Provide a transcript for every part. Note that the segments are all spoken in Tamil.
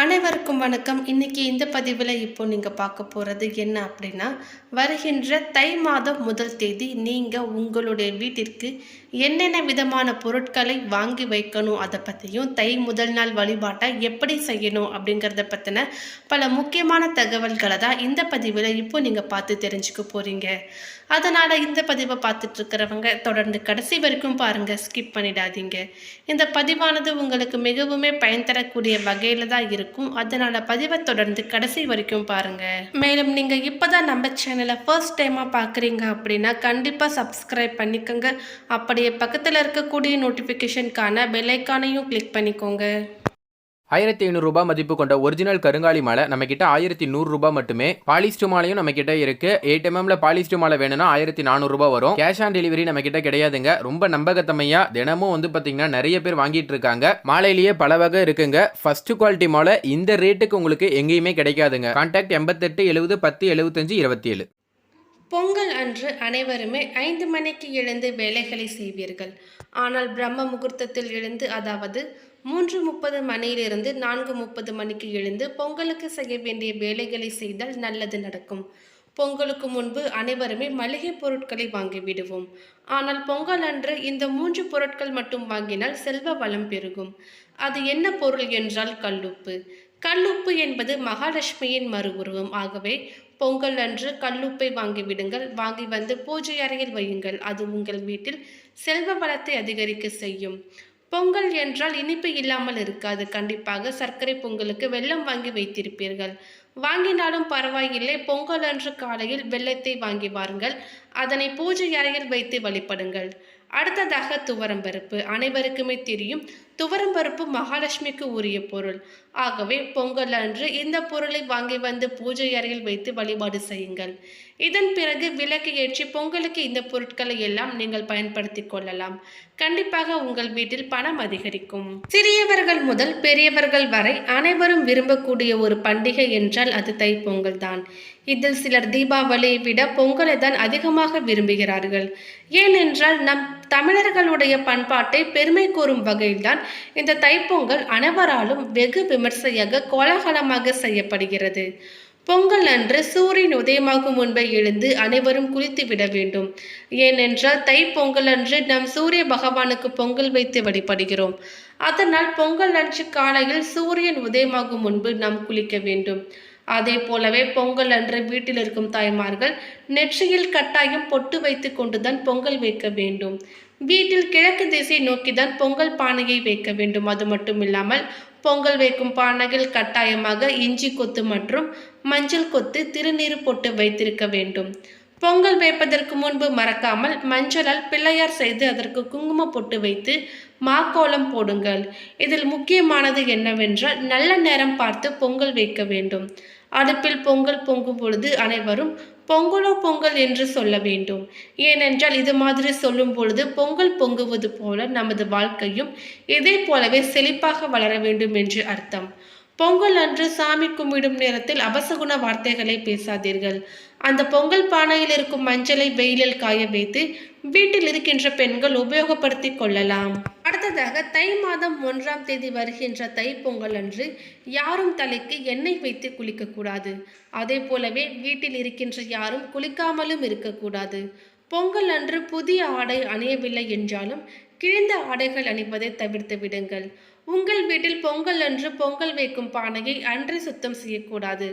அனைவருக்கும் வணக்கம். இன்னைக்கு இந்த பதிவில் நீங்கள் பார்க்க போகிறது என்ன அப்படின்னா, வருகின்ற தை மாதம் முதல் தேதி நீங்கள் உங்களுடைய வீட்டிற்கு என்னென்ன விதமான பொருட்களை வாங்கி வைக்கணும், அதை பற்றியும் தை முதல் நாள் வழிபாட்டை எப்படி செய்யணும் அப்படிங்கிறத பற்றின பல முக்கியமான தகவல்களை தான் இந்த பதிவில் நீங்கள் பார்த்து தெரிஞ்சுக்க போகிறீங்க. அதனால் இந்த பதிவை பார்த்துட்ருக்கிறவங்க தொடர்ந்து கடைசி வரைக்கும் பாருங்கள், ஸ்கிப் பண்ணிடாதீங்க. இந்த பதிவானது உங்களுக்கு மிகவுமே பயன் தரக்கூடிய வகையில் தான் இருக்கும். அதனால பதிவை தொடர்ந்து கடைசி வரைக்கும் பாருங்க. மேலும் நீங்க இப்பதான் நம்ம சேனலை ஃபர்ஸ்ட் டைமா பாக்குறீங்க அப்படின்னா கண்டிப்பா சப்ஸ்கிரைப் பண்ணிக்கோங்க. அப்படியே பக்கத்துல இருக்கக்கூடிய நோட்டிபிகேஷனுக்கான பெல் ஐகானையும் கிளிக் பண்ணிக்கோங்க. 1500 ரூபாய் மதிப்பு கொண்ட ஒரிஜினல் கருங்காலி மாலை நம்ம கிட்ட 1100 ரூபாய் மட்டுமே. பாலிஸ்டர் மாலையும் நம்ம கிட்ட இருக்கு. 8 mm பாலிஸ்டர் மாலை வேணும்னா 1400 ரூபாய் வரும். கேஷ் ஆன் டெலிவரி நம்ம கிட்ட கிடையாதுங்க. ரொம்ப நம்பகத்தமையா தினமும் பாத்தீங்கன்னா நிறைய பேர் வாங்கிட்டு இருக்காங்க. மாலையிலேயே பல வகை இருக்குங்க. ஃபர்ஸ்ட் குவாலிட்டி மாலை இந்த ரேட்டுக்கு உங்களுக்கு எங்கேயுமே கிடைக்காதுங்க. கான்டாக்ட் 88 70 10 75 27. பொங்கல் அன்று அனைவருமே 5 மணிக்கு எழுந்து வேலைகளை செய்வீர்கள். ஆனால் பிரம்ம முகூர்த்தத்தில் எழுந்து, அதாவது 3:30 மணியிலிருந்து 4:30 மணிக்கு எழுந்து பொங்கலுக்கு செய்ய வேண்டிய வேலைகளை செய்தால் நல்லது நடக்கும். பொங்கலுக்கு முன்பு அனைவருமே மளிகை பொருட்களை வாங்கிவிடுவோம். ஆனால் பொங்கல் அன்று இந்த 3 பொருட்கள் மட்டும் வாங்கினால் செல்வ வளம் பெருகும். அது என்ன பொருள் என்றால் கல்லுப்பு. கல்லுப்பு என்பது மகாலட்சுமியின் மறு உருவம். ஆகவே பொங்கல் அன்று கல்லுப்பை வாங்கிவிடுங்கள். வாங்கி வந்து பூஜை அறையில் வையுங்கள். அது உங்கள் வீட்டில் செல்வ வளத்தை அதிகரிக்க செய்யும். பொங்கல் என்றால் இனிப்பு இல்லாமல் இருக்காது. கண்டிப்பாக சர்க்கரை பொங்கலுக்கு வெல்லம் வாங்கி வைத்திருப்பீர்கள். வாங்கினாலும் பரவாயில்லை, பொங்கல் அன்று காலையில் வெல்லத்தை வாங்கி வாருங்கள். அதனை பூஜை அறையில் வைத்து வழிபடுங்கள். அடுத்ததாக துவரம்பருப்பு. அனைவருக்குமே தெரியும், துவரம்பருப்பு மகாலட்சுமிக்கு உரிய பொருள். ஆகவே பொங்கல் அன்று இந்த பொருளை வாங்கி வந்து பூஜை அறையில் வைத்து வழிபாடு செய்யுங்கள். இதன் பிறகு விளக்கு ஏற்றி பொங்கலுக்கு இந்த பொருட்களை எல்லாம் நீங்கள் பயன்படுத்தி கொள்ளலாம். கண்டிப்பாக உங்கள் வீட்டில் பணம் அதிகரிக்கும். சிறியவர்கள் முதல் பெரியவர்கள் வரை அனைவரும் விரும்பக்கூடிய ஒரு பண்டிகை என்றால் அது தைப்பொங்கல் தான். இதில் சிலர் தீபாவளியை விட பொங்கலை தான் அதிகமாக விரும்புகிறார்கள். ஏனென்றால் நம் தமிழர்களுடைய பண்பாட்டை பெருமை கூறும் வகையில்தான் இந்த தைப்பொங்கல் அனைவராலும் வெகு விமர்சையாக கோலாகலமாக செய்யப்படுகிறது. பொங்கல் அன்று சூரியன் உதயமாகும் முன்பே எழுந்து அனைவரும் குளித்து விட வேண்டும். ஏனென்றால் தை பொங்கல் அன்று நாம் சூரிய பகவானுக்கு பொங்கல் வைத்து வழிபடுகிறோம். அதனால் பொங்கல் அன்று காலையில் சூரியன் உதயமாகும் முன்பு நாம் குளிக்க வேண்டும். அதே போலவே பொங்கல் அன்று வீட்டில் இருக்கும் தாய்மார்கள் நெற்றியில் கட்டாயம் பொட்டு வைத்து கொண்டுதான் பொங்கல் வைக்க வேண்டும். வீட்டில் கிழக்கு திசை நோக்கிதான் பொங்கல் பானையை வைக்க வேண்டும். அது மட்டும் இல்லாமல் பொங்கல் வைக்கும் பானையில் கட்டாயமாக இஞ்சி கொத்து மற்றும் மஞ்சள் கொத்து திருநீறு போட்டு வைத்திருக்க வேண்டும். பொங்கல் வைப்பதற்கு முன்பு மறக்காமல் மஞ்சளால் பிள்ளையார் செய்து அதற்கு குங்கும பொட்டு வைத்து மாக்கோலம் போடுங்கள். இதில் முக்கியமானது என்னவென்றால் நல்ல நேரம் பார்த்து பொங்கல் வைக்க வேண்டும். அடுப்பில் பொங்கல் பொங்கும் பொழுது அனைவரும் பொங்கலோ பொங்கல் என்று சொல்ல வேண்டும். ஏனென்றால் இது மாதிரி சொல்லும் பொழுது பொங்கல் பொங்குவது போல நமது வாழ்க்கையும் இதே போலவே செழிப்பாக வளர வேண்டும் என்று அர்த்தம். பொங்கல் அன்று சாமி கும்பிடும் நேரத்தில் அபசகுண வார்த்தைகளை பேசாதீர்கள். அந்த பொங்கல் பானையில் இருக்கும் மஞ்சளை வெயிலில் காய வைத்து வீட்டில் இருக்கின்ற பெண்கள் உபயோகப்படுத்தி கொள்ளலாம். அடுத்ததாக தை மாதம் 1ஆம் தேதி வருகின்ற தை பொங்கல் அன்று யாரும் தலைக்கு எண்ணெய் வைத்து குளிக்கக்கூடாது. அதே போலவே வீட்டில் இருக்கின்ற யாரும் குளிக்காமலும் இருக்கக்கூடாது. பொங்கல் அன்று புதிய ஆடை அணியவில்லை என்றாலும் கிழிந்த ஆடைகள் அணிவதை தவிர்த்து விடுங்கள். உங்கள் வீட்டில் பொங்கல் அன்று பொங்கல் வைக்கும் பானையை அன்றே சுத்தம் செய்யக்கூடாது.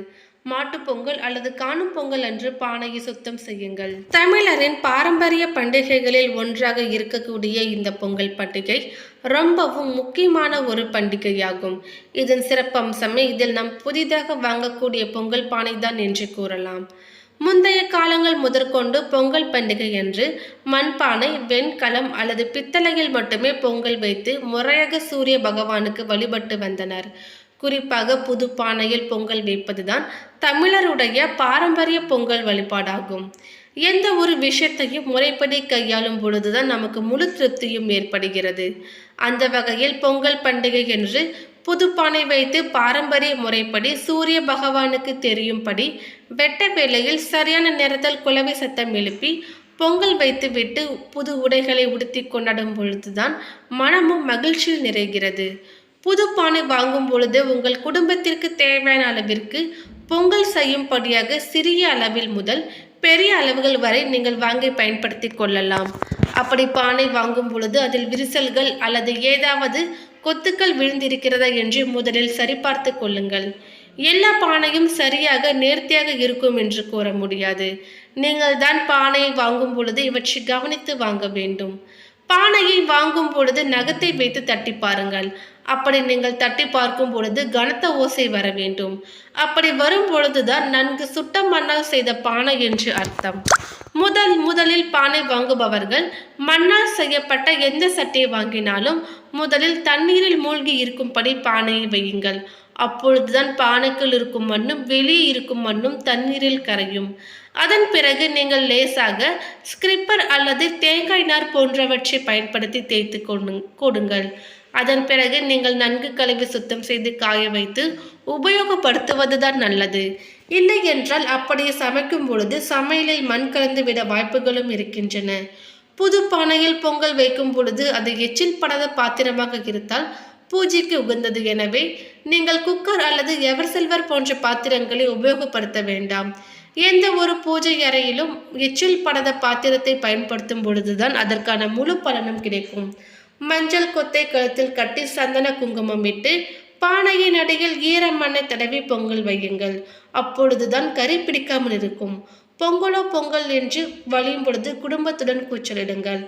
மாட்டு பொங்கல் அல்லது காணும் பொங்கல் அன்று பானையை சுத்தம் செய்யுங்கள். தமிழரின் பாரம்பரிய பண்டிகைகளில் ஒன்றாக இருக்கக்கூடிய இந்த பொங்கல் பண்டிகை ரொம்பவும் முக்கியமான ஒரு பண்டிகையாகும். இதன் சிறப்பம்சமே இதில் நாம் புதிதாக வாங்கக்கூடிய பொங்கல் பானை தான் என்று கூறலாம். முந்தைய காலங்கள் முதற்கொண்டு பொங்கல் பண்டிகை என்று மண்பானை, வெண்கலம் அல்லது பித்தளையில் மட்டுமே பொங்கல் வைத்து முறையாக சூரிய பகவானுக்கு வழிபட்டு வந்தனர். குறிப்பாக புது பானையில் பொங்கல் வைப்பதுதான் தமிழருடைய பாரம்பரிய பொங்கல் வழிபாடாகும். எந்த ஒரு விஷயத்தையும் முறைப்படி கையாளும் பொழுதுதான் நமக்கு முழு திருப்தியும் ஏற்படுகிறது. அந்த வகையில் பொங்கல் பண்டிகை என்று புது பானை வைத்து பாரம்பரிய முறைப்படி சூரிய பகவானுக்கு தெரியும்படி வெட்ட வேளையில் சரியான நேரத்தில் குலவை சத்தம் எழுப்பி பொங்கல் வைத்து விட்டு புது உடைகளை உடுத்தி கொண்டாடும் பொழுதுதான் மனமும் மகிழ்ச்சியில் நிறைகிறது. புது பானை வாங்கும் பொழுது உங்கள் குடும்பத்திற்கு தேவையான அளவிற்கு பொங்கல் செய்யும்படியாக சிறிய அளவில் முதல் பெரிய அளவுகள் வரை நீங்கள் வாங்கி பயன்படுத்தி கொள்ளலாம். அப்படி பானை வாங்கும் பொழுது அதில் விரிசல்கள் அல்லது ஏதாவது கொத்துக்கள் விழுந்திருக்கிறதா என்று முதலில் சரிபார்த்து கொள்ளுங்கள். எல்லா பானையும் சரியாக நேர்த்தியாக இருக்கும் என்று கூற முடியாது. நீங்கள் தான் பானையை வாங்கும் பொழுது இவற்றை கவனித்து வாங்க வேண்டும். பானையை வாங்கும் பொழுது நகத்தை வைத்து தட்டி பாருங்கள். அப்படி நீங்கள் தட்டி பார்க்கும் பொழுது கனத்த ஓசை வர வேண்டும். அப்படி வரும் பொழுதுதான் நன்கு சுட்ட மண்ணால் செய்த பானை என்று அர்த்தம். முதலில் பானை வாங்குபவர்கள் மண்ணால் செய்யப்பட்ட எந்த சட்டையை வாங்கினாலும் முதலில் தண்ணீரில் மூழ்கி இருக்கும்படி பானையை வையுங்கள். அப்பொழுதுதான் பானைக்குள் இருக்கும் மண்ணும் வெளியே இருக்கும் மண்ணும் தண்ணீரில் கரையும். அதன் பிறகு நீங்கள் லேசாக ஸ்கிரிப்பர் அல்லது தேங்காய் நார் போன்றவற்றை பயன்படுத்தி தேய்த்து கொடுங்கள். அதன் பிறகு நீங்கள் நன்கு கழுவி சுத்தம் செய்து காய வைத்து உபயோகப்படுத்துவதுதான் நல்லது. இல்லை என்றால் அப்படியே சமைக்கும் பொழுது சமையலில் மண் கலந்து விட வாய்ப்புகளும் இருக்கின்றன. புது பானையில் பொங்கல் வைக்கும் பொழுது அது எச்சில் படாத பாத்திரமாக இருந்தால் பூஜைக்கு உகந்தது. எனவே நீங்கள் குக்கர் அல்லது எவர் சில்வர் போன்ற பாத்திரங்களை உபயோகப்படுத்த வேண்டாம். எந்த ஒரு பூஜை அறையிலும் எச்சில் படாத பாத்திரத்தை பயன்படுத்தும் பொழுதுதான் அதற்கான முழு பலனும் கிடைக்கும். மஞ்சள் கொத்தை கழுத்தில் கட்டி சந்தன குங்குமம் இட்டு பானையின் அடியில் ஈர மண்ணை தடவி பொங்கல் வையுங்கள். அப்பொழுதுதான் கறி பிடிக்காமல் இருக்கும். பொங்கலோ பொங்கல் என்று வழியும் பொழுது குடும்பத்துடன் கூச்சலிடுங்கள்.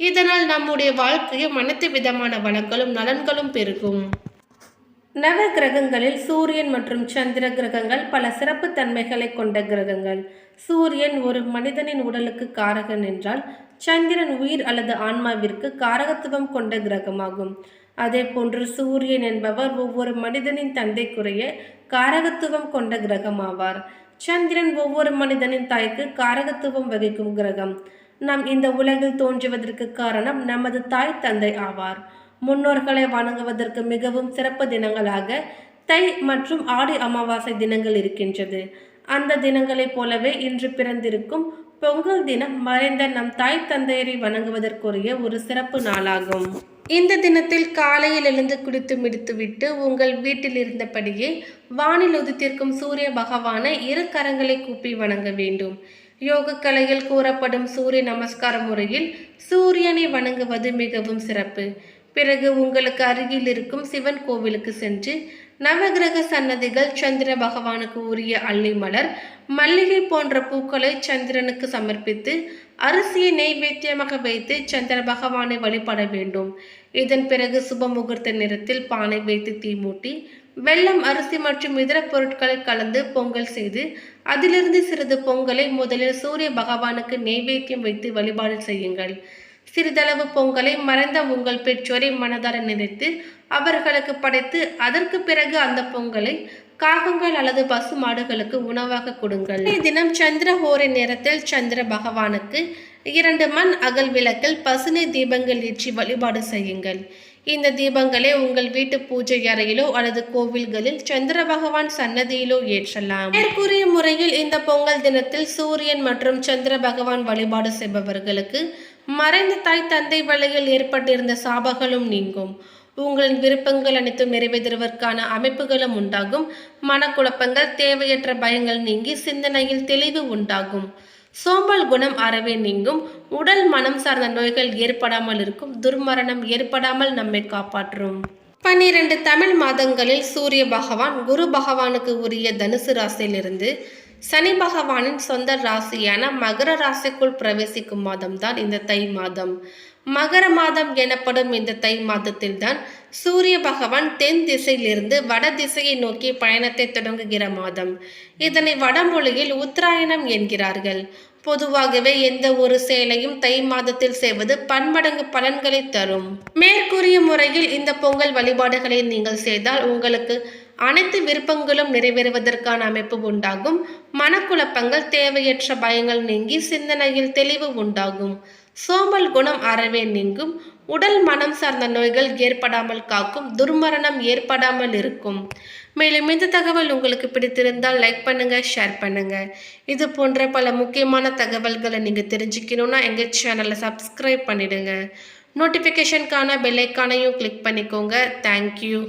இதனால் நம்முடைய வாழ்க்கையும் அனைத்து விதமான வளங்களும் நலன்களும் பெருகும். நவ கிரகங்களில் சூரியன் மற்றும் சந்திர கிரகங்கள் பல சிறப்பு தன்மைகளை கொண்ட கிரகங்கள். சூரியன் ஒரு மனிதனின் உடலுக்கு காரகன் என்றால் சந்திரன் உயிர் அல்லது ஆன்மாவிற்கு காரகத்துவம் கொண்ட கிரகமாகும். அதே போன்று சூரியன் என்பவர் ஒவ்வொரு மனிதனின் தந்தைக்குரிய காரகத்துவம் கொண்ட கிரகமாவார். சந்திரன் ஒவ்வொரு மனிதனின் தாய்க்கு காரகத்துவம் வகிக்கும் கிரகம். நாம் இந்த உலகில் தோன்றுவதற்கு காரணம் நமது தாய் தந்தை ஆவார். முன்னோர்களை வணங்குவதற்கு மிகவும் சிறப்பு தினங்களாக தை மற்றும் ஆடி அமாவாசை தினங்கள் இருக்கின்றது. அந்த தினங்களைப் போலவே இன்று பிறந்திருக்கும் பொங்கல் தினம் மறைந்த நம் தாய் தந்தையரை வணங்குவதற்குரிய ஒரு சிறப்பு நாளாகும். இந்த தினத்தில் காலையில் எழுந்து குடித்து முடித்துவிட்டு உங்கள் வீட்டில் இருந்தபடியே வானில் உதித்திருக்கும் சூரிய பகவானை இரு கரங்களை கூப்பி வணங்க வேண்டும். யோக கலையில் கூறப்படும் சூரிய நமஸ்கார முறையில் சூரியனை வணங்குவது மிகவும் சிறப்பு. பிறகு உங்களுக்கு அருகில் இருக்கும் சிவன் கோவிலுக்கு சென்று நவகிரக சன்னதிகள், சந்திர பகவானுக்கு உரிய அல்லி மலர், மல்லிகை போன்ற பூக்களை சந்திரனுக்கு சமர்ப்பித்து அரிசியை நெய்வேத்தியமாக வைத்து சந்திர பகவானை வழிபட வேண்டும். இதன் பிறகு சுப முகூர்த்த நேரத்தில் பானை வைத்து தீ மூட்டி வெல்லம், அரிசி மற்றும் இதர பொருட்களை கலந்து பொங்கல் செய்து அதிலிருந்து சிறிது பொங்கலை முதலில் சூரிய பகவானுக்கு நெய்வேத்தியம் வைத்து வழிபாடு செய்யுங்கள். சிறிதளவு பொங்கலை மறைந்த உங்கள் பெற்றோரை மனதார நினைத்து அவர்களுக்கு படைத்து அதற்கு பிறகு அந்த பொங்கலை காகங்கள் அல்லது பசு மாடுகளுக்கு உணவாக கொடுங்கள். தினம் சந்திரஹோரை நேரத்தில் சந்திர பகவானுக்கு 2 மண் அகல் விளக்கில் பசுனை தீபங்கள் ஏற்றி வழிபாடு செய்யுங்கள். இந்த தீபங்களை உங்கள் வீட்டு பூஜை அறையிலோ அல்லது கோவில்களில் சந்திர பகவான் சன்னதியிலோ ஏற்றலாம். மேற்கூறிய முறையில் இந்த பொங்கல் தினத்தில் சூரியன் மற்றும் சந்திர பகவான் வழிபாடு செய்பவர்களுக்கு மறைந்த தாய் தந்தை வழியில் ஏற்பட்டிருந்த சாபங்களும் நீங்கும். உங்களின் விருப்பங்கள் அனைத்தும் நிறைவேறுவதற்கான அமைப்புகளும் உண்டாகும். மனக்குழப்பங்கள், தேவையற்ற பயங்கள் நீங்கி சிந்தனையில் தெளிவு உண்டாகும். சோம்பல் குணம் அறவே நீங்கும். உடல் மனம் சார்ந்த நோய்கள் ஏற்படாமல் இருக்கும். துர்மரணம் ஏற்படாமல் நம்மை காப்பாற்றும். 12 தமிழ் மாதங்களில் சூரிய பகவான் குரு பகவானுக்கு உரிய தனுசு ராசியிலிருந்து சனி பகவானின் சொந்த ராசியான மகர ராசிக்குள் பிரவேசிக்கும் மாதம்தான் இந்த தை மாதம். மகர மாதம் எனப்படும் இந்த தை மாதத்தில் தான் சூரிய பகவான் தென் திசையிலிருந்து வட திசையை நோக்கி பயணத்தை தொடங்குகிற மாதம். இதனை வடமொழியில் உத்தராயணம் என்கிறார்கள். பொதுவாகவே எந்த ஒரு செயலையும் தை மாதத்தில் செய்வது பன்மடங்கு பலன்களை தரும். மேற்கூறிய முறையில் இந்த பொங்கல் வழிபாடுகளை நீங்கள் செய்தால் உங்களுக்கு அனைத்து விருப்பங்களும் நிறைவேறுவதற்கான அமைப்பு உண்டாகும். மனக்குழப்பங்கள், தேவையற்ற பயங்கள் நீங்கி சிந்தனையில் தெளிவு உண்டாகும். சோம்பல் குணம் அறவே நீங்கும். உடல் மனம் சார்ந்த நோய்கள் ஏற்படாமல் காக்கும். துர்மரணம் ஏற்படாமல் இருக்கும். மேலும் இந்த தகவல் உங்களுக்கு பிடித்திருந்தால் லைக் பண்ணுங்க, ஷேர் பண்ணுங்க. இது போன்ற பல முக்கியமான தகவல்களை நீங்க தெரிஞ்சுக்கணும்னா எங்க சேனலை சப்ஸ்கிரைப் பண்ணிடுங்க. நோட்டிஃபிகேஷனுக்கான பெல் ஐக்கானையும் கிளிக் பண்ணிக்கோங்க. தேங்க்யூ.